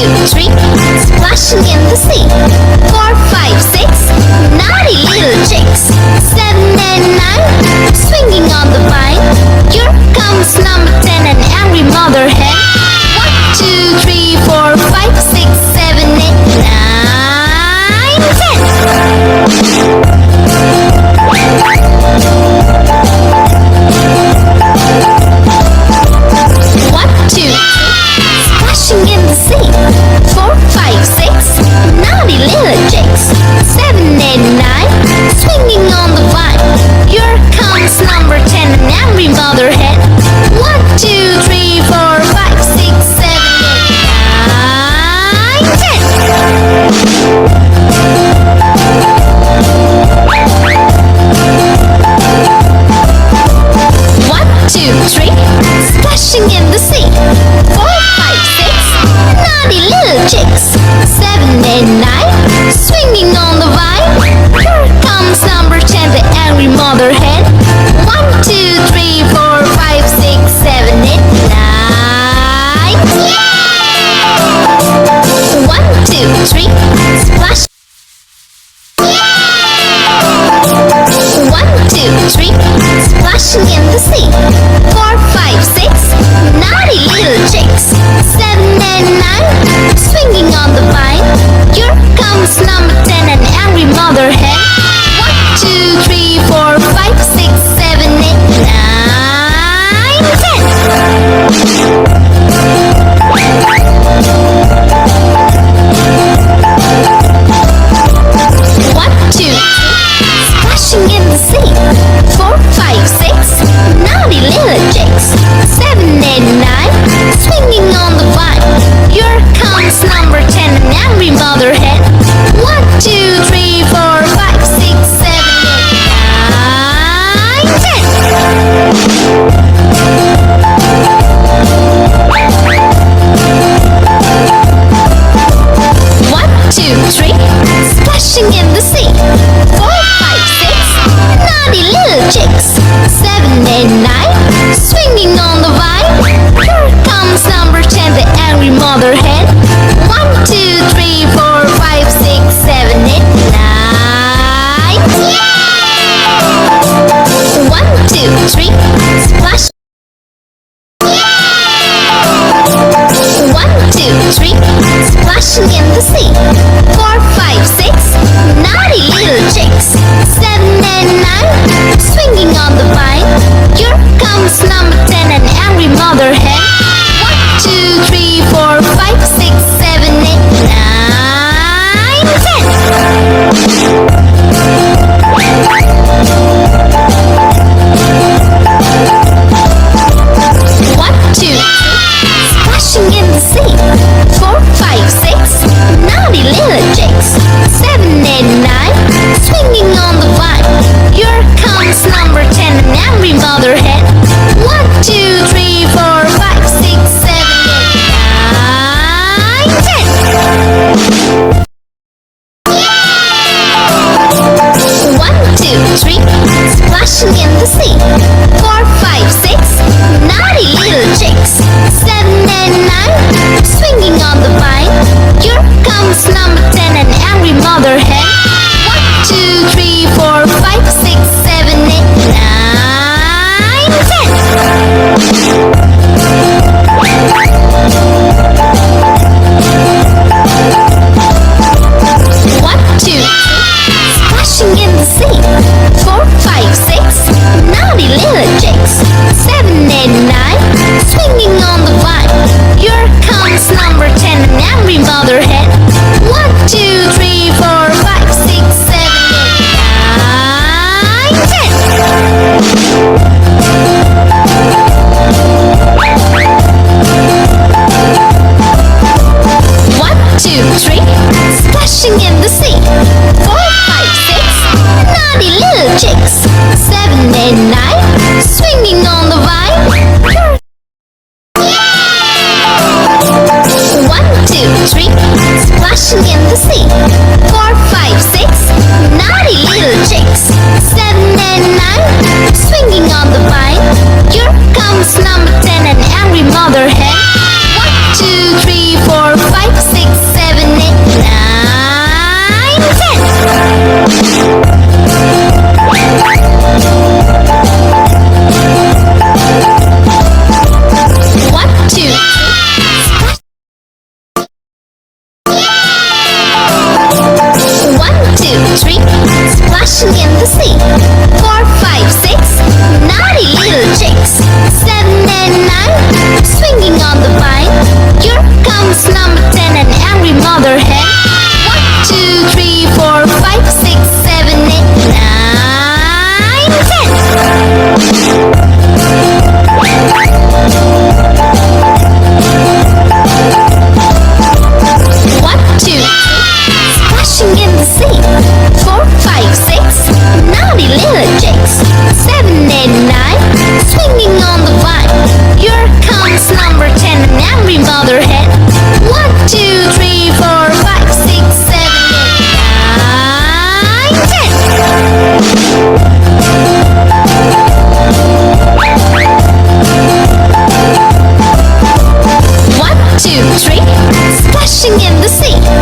two, three, splashing in the sea. 4, 5, 6, naughty little chicks. 7 and 9, swinging on the vine. Here comes number 10, an angry mother hen. 1, 2, 3, 4, 5, 6, 7, 8, 9, 10. 1, 2, 3, splashing in the sea. 4, 5, 6, naughty little chicks. 7, 8, 9, swinging on the vine. Here comes number 10, an angry mother hen. 1, 2, 3, 4, 5, 6, 7, 8, 9, 10. 1, 2, 3, splashing in the sea. 4, 5, 6, naughty little chicks. 7, 8, 9, swinging on the vine. Here comes number 10, the angry mother hen. 1, 2, 3, 4, 5, 6, 7, 8, 9. Yeah! 1, 2, 3, splash. 1, 2, 3, splashing in the sea. 4, 5, 6, naughty little chicks. 7 and 9, swinging on the vine. Here comes number 10, an angry mother hen. 1, 2, 3, 4, 5, 6, 7, 8, 9, 10. 1, 2, 3, splashing in the sea. 4, 5, 6, naughty little chicks. 7, 8, 9, swinging on the vine. Here comes number 10, an angry mother hen. 1, 2, 3, 4, 5, 6, 7, 8, 9, 10. 1, 2, 3, splashing in the sea. 4, 5, 6, naughty little chicks. 7, 8, 9, swinging on the vine. Here comes number 10, the angry mother hen. 1, 2, 3, 4, 5, 6, 7, 8, 9. Yeah! 1, 2, 3, splash. 1, 2, 3, splashing in the sea. 4, 5, 6, naughty little chicks. 7 and 9, swinging on the vine. Here comes number 10, an angry mother hen. 1, 2, 3, 4, 5, 6, 7, 8, 9, 10. 1, 2, 3, splashing in the sea. 4, 5, 6, naughty little chicks. 7, 8, 9, swinging on the vine. Here comes number 10, an angry mother hen. 1, 2, splashing in the sea.